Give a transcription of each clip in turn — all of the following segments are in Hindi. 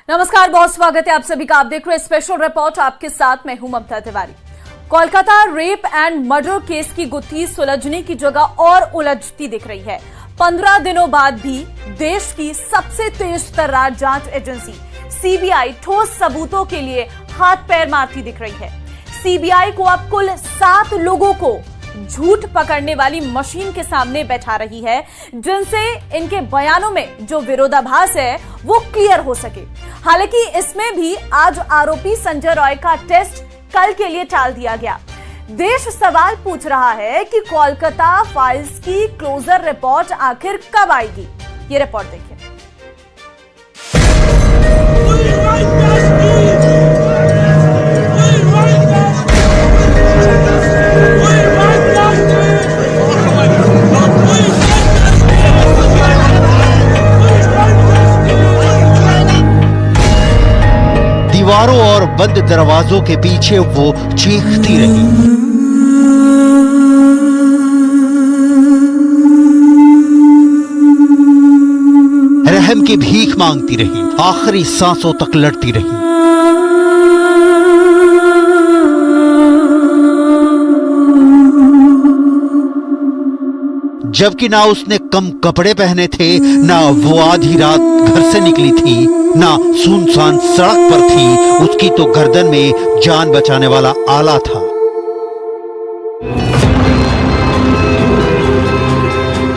नमस्कार, बहुत स्वागत है आप सभी का। आप देख रहे हैं स्पेशल रिपोर्ट, आपके साथ मैं हूं Mamta Tiwari. Kolkata rape and murder case की गुत्थी सुलझने की जगह और उलझती दिख रही है। 15 दिनों बाद भी देश की सबसे तेज तर्रार जांच एजेंसी सीबीआई ठोस सबूतों के लिए हाथ पैर मारती दिख रही है। सीबीआई को अब कुल 7 लोगों को झूठ पकड़ने वाली मशीन के सामने बैठा रही है, जिनसे इनके बयानों में जो विरोधाभास है वो क्लियर हो सके। हालांकि इसमें भी आज आरोपी संजय रॉय का टेस्ट कल के लिए टाल दिया गया। देश सवाल पूछ रहा है कि कोलकाता फाइल्स की क्लोजर रिपोर्ट आखिर कब आएगी। ये रिपोर्ट देखिए। दीवारों और बंद दरवाजों के पीछे वो चीखती रही। रहम की भीख मांगती रही, आखिरी सांसों तक लड़ती रही। जबकि ना उसने कम कपड़े पहने थे, ना वो आधी रात घर से निकली थी, ना सुनसान सड़क पर थी। उसकी तो गर्दन में जान बचाने वाला आला था।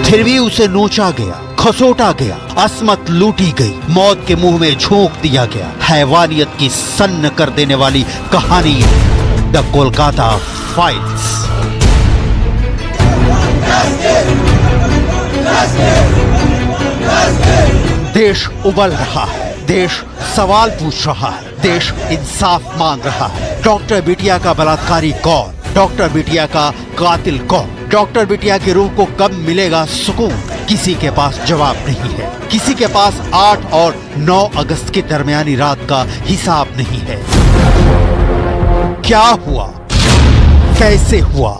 फिर भी उसे नोचा गया, खसोटा गया, असमत लूटी गई, मौत के मुंह में झोंक दिया गया। हैवानियत की सन्न कर देने वाली कहानी, द कोलकाता फाइल्स। देश उबल रहा है, देश सवाल पूछ रहा है, देश इंसाफ मांग रहा है। डॉक्टर बिटिया का बलात्कारी कौन? डॉक्टर बिटिया का कातिल कौन? डॉक्टर बिटिया की रूह को कब मिलेगा सुकून? किसी के पास जवाब नहीं है। किसी के पास 8 और 9 अगस्त की दरमियानी रात का हिसाब नहीं है। क्या हुआ? कैसे हुआ?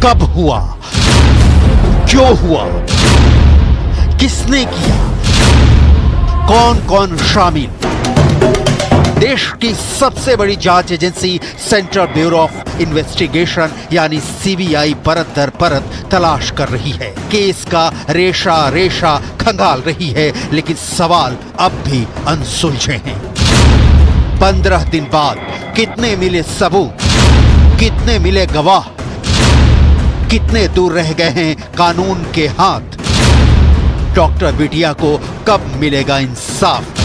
कब हुआ? क्यों हुआ? किसने किया? कौन कौन शामिल? देश की सबसे बड़ी जांच agency central bureau of investigation यानी सीबीआई परत दर परत तलाश कर रही है। केस का रेशा रेशा खंगाल रही है, लेकिन सवाल अब भी अनसुलझे हैं। 15 दिन बाद कितने मिले सबूत? कितने मिले गवाह? कितने दूर रह गए हैं कानून के हाथ? डॉक्टर बिटिया को कब मिलेगा इंसाफ?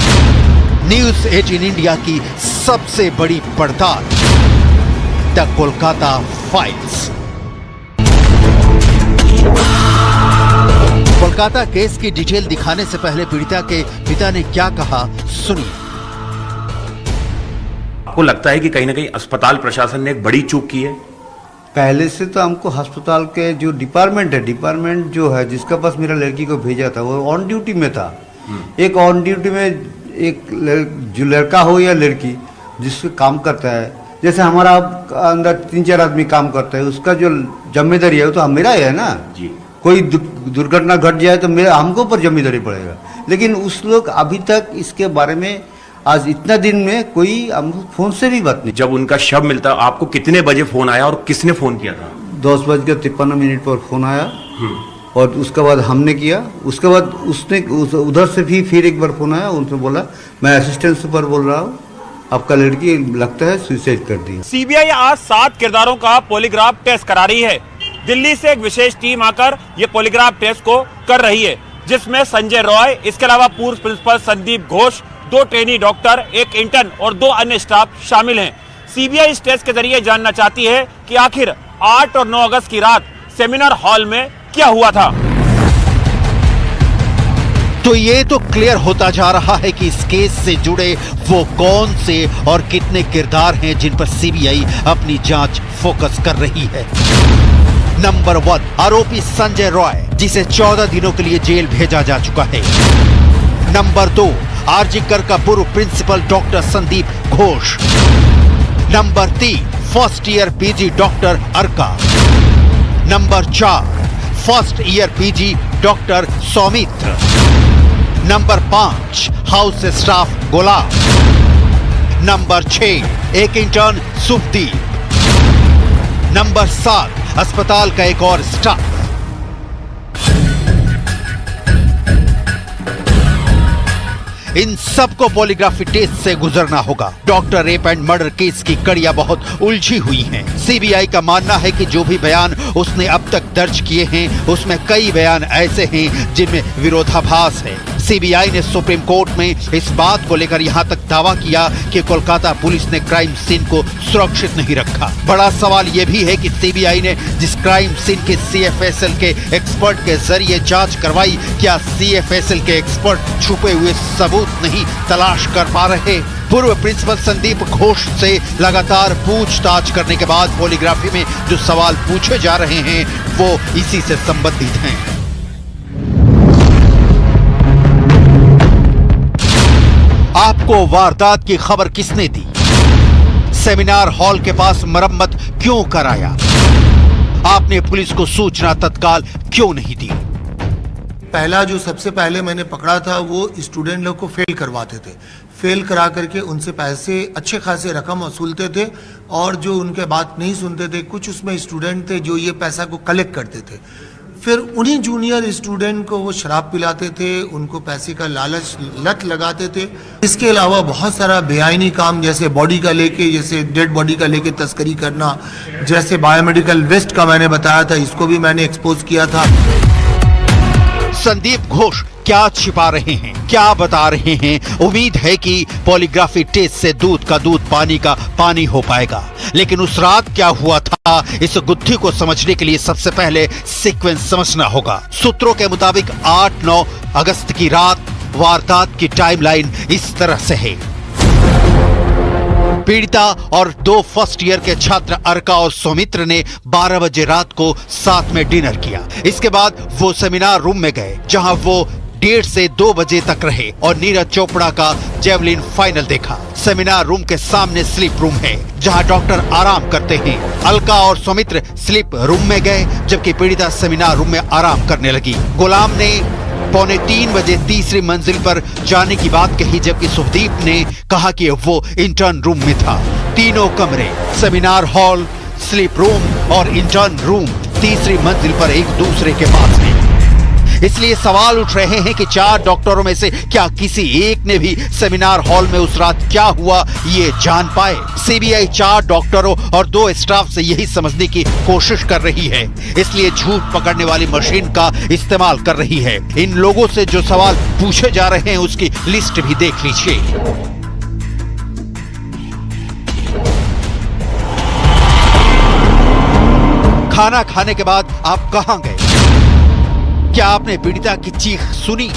न्यूज़ 18 इंडिया की सबसे बड़ी पड़ताल, the Kolkata files. Kolkata case की डिटेल दिखाने से पहले पीड़िता के पिता ने क्या कहा, सुनिए। आपको लगता है कि कहीं ना कहीं अस्पताल प्रशासन ने एक बड़ी चूक की है? पहले से तो हमको अस्पताल के जो डिपार्टमेंट जो है जिसका पास मेरा लड़की को भेजा था वो ऑन ड्यूटी में था। एक ऑन ड्यूटी में एक जो लड़का हो या लड़की जिससे काम करता है, जैसे हमारा अंदर 3-4 आदमी काम करता है, उसका जो जिम्मेदारी है वो तो मेरा है ना जी। कोई दुर्घटना घट जाए तो मेरा हमको ऊपर जिम्मेदारी पड़ेगा। लेकिन उस लोग अभी तक इसके बारे में आज इतना दिन में कोई फोन से भी बात नहीं। जब उनका शव मिलता, आपको कितने बजे फोन आया और किसने फोन किया था? 10:53 पर फोन आया और उसके बाद हमने किया। उसके बाद उसने उधर से भी फिर एक बार फोन आया, उनसे बोला मैं असिस्टेंट सुपर बोल रहा हूँ, आपका लड़की लगता है सुसाइड कर दी। सीबीआई आज 7 किरदारों का पॉलीग्राफ टेस्ट करा रही है। दिल्ली से एक विशेष टीम आकर ये पॉलीग्राफ टेस्ट को कर रही है, जिसमें संजय रॉय, इसके अलावा पूर्व principal Sandip Ghosh, 2 trainee doctor, 1 intern और 2 अन्य स्टाफ शामिल हैं। सीबीआई इस टेस्ट के जरिए जानना चाहती है कि आखिर 8 और 9 अगस्त की रात सेमिनार हॉल में क्या हुआ था। तो ये तो क्लियर होता जा रहा है कि इस केस से जुड़े वो कौन से और कितने किरदार हैं जिन पर सीबीआई अपनी जांच फोकस कर रही है। नंबर 1, आरोपी संजय रॉय, जिसे 14 दिनों के लिए जेल भेजा जा चुका है। नंबर 2, आरजीकर का पूर्व principal doctor Sandeep Ghosh. Number 3, first year PG doctor अर्का। Number 4, first year PG doctor Soumitra. Number 5 house staff गुलाब। नंबर 6 एक इंटर्न सुखदीप। नंबर 7 अस्पताल का एक और स्टाफ। इन सबको पॉलीग्राफी टेस्ट से गुजरना होगा। Doctor rape and murder case की कड़ियां बहुत उलझी हुई हैं। सीबीआई का मानना है कि जो भी बयान उसने अब तक दर्ज किए हैं उसमें कई बयान ऐसे हैं जिनमें विरोधाभास है। सीबीआई ने सुप्रीम कोर्ट में इस बात को लेकर यहां तक दावा किया कि कोलकाता पुलिस ने क्राइम सीन को सुरक्षित नहीं रखा। बड़ा सवाल यह भी है कि सीबीआई ने जिस क्राइम सीन के सीएफएसएल के एक्सपर्ट के जरिए जांच करवाई, क्या सीएफएसएल के एक्सपर्ट छुपे हुए सबूत नहीं तलाश कर पा रहे? पूर्व प्रिंसिपल संदीप घोष से लगातार पूछताछ करने के बाद पॉलीग्राफी में जो सवाल पूछे जा रहे हैं वो इसी से संबंधित हैं। आपको वारदात की खबर किसने दी? सेमिनार हॉल के पास मरम्मत क्यों कराया? आपने पुलिस को सूचना तत्काल क्यों नहीं दी? पहला जो सबसे पहले मैंने पकड़ा था वो स्टूडेंट लोग को फेल करवाते थे। फेल करा करके उनसे पैसे अच्छे खासे रकम वसूलते थे और जो उनके बात नहीं सुनते थे, कुछ उसमें स्टूडेंट थे जो ये पैसा को कलेक्ट करते थे। फिर उन्हीं जूनियर स्टूडेंट को वो शराब पिलाते थे, उनको पैसे का लालच लत लगाते थे। इसके अलावा बहुत सारा बेआईनी काम, जैसे बॉडी का लेके, जैसे डेड बॉडी का लेके तस्करी करना, जैसे बायोमेडिकल वेस्ट का मैंने बताया था, इसको भी मैंने एक्सपोज किया था। संदीप घोष क्या छिपा रहे हैं, क्या बता रहे हैं? उम्मीद है कि पॉलीग्राफी टेस्ट से दूध का दूध पानी का पानी हो पाएगा। लेकिन उस रात क्या हुआ था, इस गुत्थी को समझने के लिए सबसे पहले सीक्वेंस समझना होगा। सूत्रों के मुताबिक 8-9 अगस्त की रात वारदात की टाइमलाइन इस तरह से है। पीड़िता और 2 फर्स्ट ईयर के छात्र अर्का और सौमित्र ने 12 बजे रात को साथ में डिनर किया। इसके बाद वो सेमिनार रूम में गए जहां वो 1:30 से 2 बजे तक रहे और नीरज चोपड़ा का जेवलिन फाइनल देखा। सेमिनार रूम के सामने स्लीप रूम है जहां डॉक्टर आराम करते हैं। अलका और सौमित्र स्लीप रूम में गए जबकि पीड़िता सेमिनार रूम में आराम करने लगी। गुलाम ने 2:45 बजे तीसरी मंजिल पर जाने की बात कही जबकि सुखदीप ने कहा कि वो इंटर्न रूम में था। तीनों कमरे, सेमिनार हॉल, स्लीप रूम और इंटर्न रूम तीसरी मंजिल पर एक दूसरे के पास हैं। इसलिए सवाल उठ रहे हैं कि 4 डॉक्टरों में से क्या किसी एक ने भी सेमिनार हॉल में उस रात क्या हुआ ये जान पाए? सीबीआई 4 डॉक्टरों और 2 स्टाफ से यही समझने की कोशिश कर रही है, इसलिए झूठ पकड़ने वाली मशीन का इस्तेमाल कर रही है। इन लोगों से जो सवाल पूछे जा रहे हैं उसकी लिस्ट भी देख लीजिए। खाना खाने के बाद आप कहां गए? क्या आपने पीड़िता की चीख सुनी?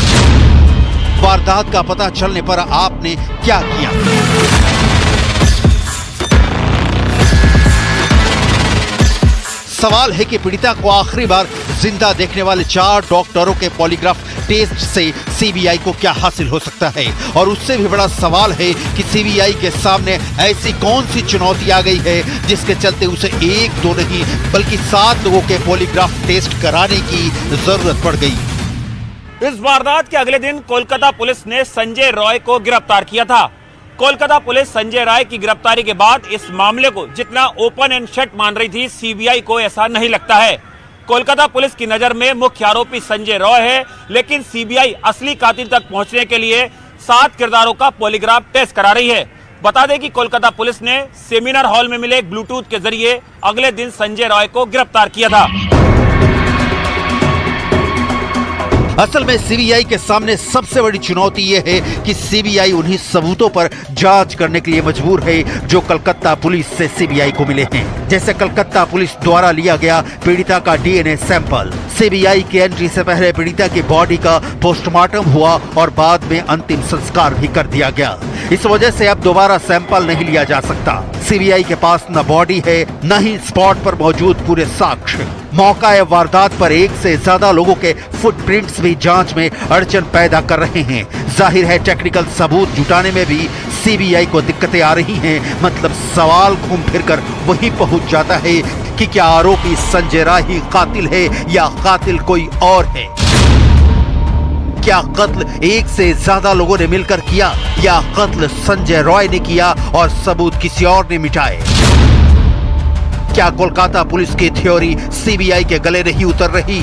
वारदात का पता चलने पर आपने क्या किया? सवाल है कि पीड़िता को आखिरी बार जिंदा देखने वाले 4 डॉक्टरों के पॉलीग्राफ टेस्ट से सीबीआई को क्या हासिल हो सकता है? और उससे भी बड़ा सवाल है कि सीबीआई के सामने ऐसी कौन सी चुनौती आ गई है जिसके चलते उसे 1-2 नहीं बल्कि 7 लोगों के पॉलीग्राफ टेस्ट कराने की जरूरत पड़ गई। इस वारदात के अगले दिन कोलकाता पुलिस ने संजय रॉय को गिरफ्तार किया था। कोलकाता पुलिस संजय राय की गिरफ्तारी के बाद इस मामले को जितना ओपन एंड शट मान रही थी, सीबीआई को ऐसा नहीं लगता है। कोलकाता पुलिस की नजर में मुख्य आरोपी संजय रॉय है, लेकिन सीबीआई असली कातिल तक पहुंचने के लिए 7 किरदारों का पॉलीग्राफ टेस्ट करा रही है। बता दें कि कोलकाता पुलिस ने सेमिनार हॉल में मिले एक ब्लूटूथ के जरिए अगले दिन संजय रॉय को गिरफ्तार किया था। असल में सीबीआई के सामने सबसे बड़ी चुनौती यह है कि सीबीआई उन्हीं सबूतों पर जांच करने के लिए मजबूर है जो कलकत्ता पुलिस से सीबीआई को मिले हैं। जैसे कलकत्ता पुलिस द्वारा लिया गया पीड़िता का डीएनए सैंपल। सीबीआई की एंट्री से पहले पीड़िता की बॉडी का पोस्टमार्टम हुआ और बाद में अंतिम संस्कार भी कर दिया गया। इस वजह से अब दोबारा सैंपल नहीं लिया जा सकता। सीबीआई के पास न बॉडी है न ही स्पॉट पर मौजूद पूरे साक्ष्य। मौका या वारदात पर 1 से ज्यादा लोगों के फुटप्रिंट्स भी जांच में अड़चन पैदा कर रहे हैं। जाहिर है टेक्निकल सबूत जुटाने में भी सीबीआई को दिक्कतें आ रही हैं। मतलब सवाल घूम फिरकर वही पहुंच जाता है कि क्या आरोपी संजय राय ही कातिल है या कातिल कोई और है? क्या कत्ल एक से ज्यादा लोगों ने मिलकर किया या कत्ल संजय रॉय ने किया और सबूत किसी और ने मिटाए? क्या कोलकाता पुलिस की थ्योरी सीबीआई के गले नहीं उतर रही?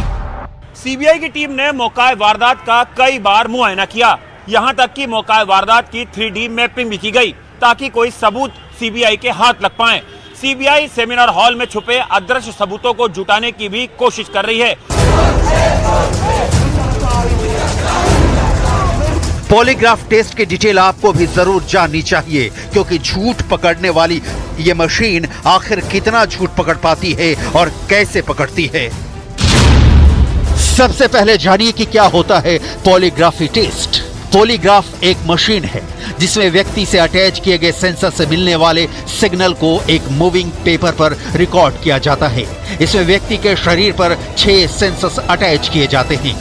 सीबीआई की टीम ने मौका वारदात का कई बार मुआयना किया, यहां तक कि मौका वारदात की 3D मैपिंग भी की गई ताकि कोई सबूत सीबीआई के हाथ लग पाए। सीबीआई सेमिनार हॉल में छुपे अदृश्य सबूतों को जुटाने की भी कोशिश कर रही है। पॉलीग्राफ टेस्ट की डिटेल आपको भी जरूर जाननी चाहिए, क्योंकि झूठ पकड़ने वाली ये मशीन आखिर कितना झूठ पकड़ पाती है और कैसे पकड़ती है। सबसे पहले जानिए कि क्या होता है पॉलीग्राफी टेस्ट। पॉलीग्राफ एक मशीन है जिसमें व्यक्ति से अटैच किए गए सेंसर से मिलने वाले सिग्नल को एक मूविंग पेपर पर रिकॉर्ड किया जाता है। इसमें व्यक्ति के शरीर पर 6 सेंसर्स अटैच किए जाते हैं।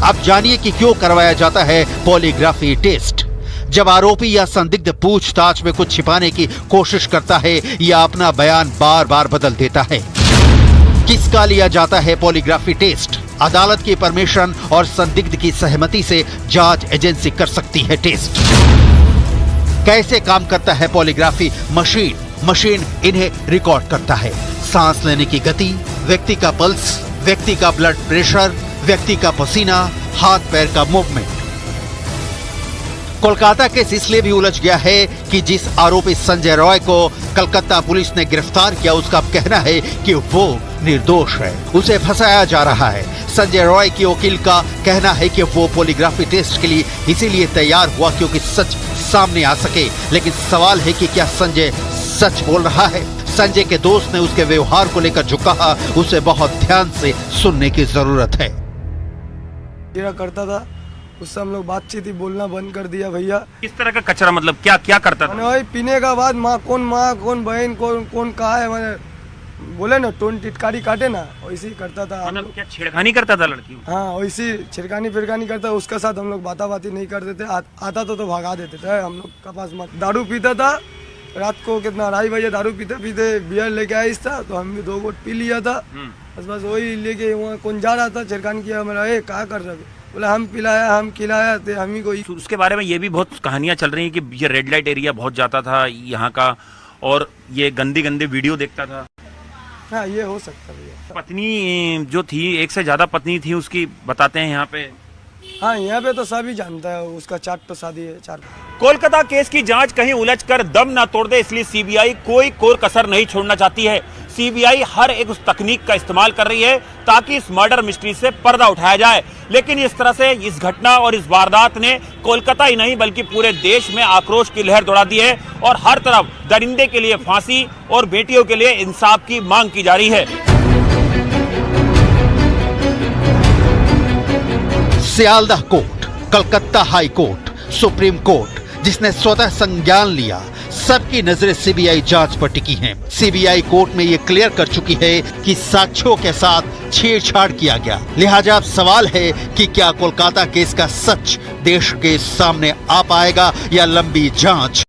अब जानिए कि क्यों करवाया जाता है पॉलीग्राफी टेस्ट। जब आरोपी या संदिग्ध पूछताछ में कुछ छिपाने की कोशिश करता है या अपना बयान बार बार बदल देता है। किसका लिया जाता है पॉलीग्राफी टेस्ट? अदालत की परमिशन और संदिग्ध की सहमति से जांच एजेंसी कर सकती है टेस्ट। कैसे काम करता है पॉलीग्राफी मशीन? मशीन इन्हें रिकॉर्ड करता है। सांस लेने की गति, व्यक्ति का पल्स, व्यक्ति का ब्लड प्रेशर, व्यक्ति का पसीना, हाथ पैर का मूवमेंट। कोलकाता केस इसलिए भी उलझ गया है कि जिस आरोपी संजय रॉय को कलकत्ता पुलिस ने गिरफ्तार किया, उसका कहना है कि वो निर्दोष है, उसे फंसाया जा रहा है। संजय रॉय की वकील का कहना है कि वो पॉलीग्राफी टेस्ट के लिए इसीलिए तैयार हुआ क्योंकि सच सामने आ सके। लेकिन सवाल है कि क्या संजय सच बोल रहा है? संजय के दोस्त ने उसके व्यवहार को लेकर जो कहा, उसे बहुत ध्यान से सुनने की जरूरत है। करता था, उससे हम लोग बातचीत ही बोलना बंद कर दिया भैया। किस तरह का कचरा, मतलब क्या क्या करता था? भाई पीने का बाद माँ कौन बहन कौन कहा है, मैंने बोले ना टोन टिटकारी काटे ना, वैसे ही करता था। मतलब क्या छेड़खानी करता था लड़की? हाँ, वैसी छिड़कानी फिरकानी करता। उसके साथ हम लोग बाती नहीं करते थे। आता तो भगा देते थे हम लोग का पास। मत दारू पीता था, रात को कितना 2:30 बजे दारू पीते पीते बियर लेके आया था, तो हम भी 2 घोट पी लिया था। बस वही लेके वहाँ कौन जा रहा था, छिड़कानी किया। मेरा क्या कर रहे? बोला हम पिलाया, हम खिलाया थे, हम ही को। उसके बारे में ये भी बहुत कहानियां चल रही हैं कि ये रेड लाइट एरिया बहुत जाता था यहाँ का, और ये गंदी वीडियो देखता था। हाँ, ये हो सकता है। पत्नी जो थी, 1 से ज्यादा पत्नी थी उसकी, बताते हैं यहाँ पे। हाँ, यहाँ पे तो सभी जानता है, उसका 4 तो शादी है, 4। कोलकाता केस की जांच कहीं उलझकर दम न तोड़ दे, इसलिए सीबीआई कोई कोर कसर नहीं छोड़ना चाहती है। सीबीआई हर एक उस तकनीक का इस्तेमाल कर रही है ताकि इस मर्डर मिस्ट्री से पर्दा उठाया जाए। लेकिन इस तरह से इस घटना और इस वारदात ने कोलकाता ही नहीं बल्कि पूरे देश में आक्रोश की लहर दौड़ा दी है, और हर तरफ दरिंदे के लिए फांसी और बेटियों के लिए इंसाफ की मांग की जा रही है। Sealdah court, Calcutta high court, supreme court, जिसने स्वतः संज्ञान लिया, सबकी नजरें सीबीआई जांच पर टिकी हैं। सीबीआई कोर्ट में ये क्लियर कर चुकी है कि साक्ष्यों के साथ छेड़छाड़ किया गया। लिहाजा अब सवाल है कि क्या कोलकाता केस का सच देश के सामने आ पाएगा या लंबी जांच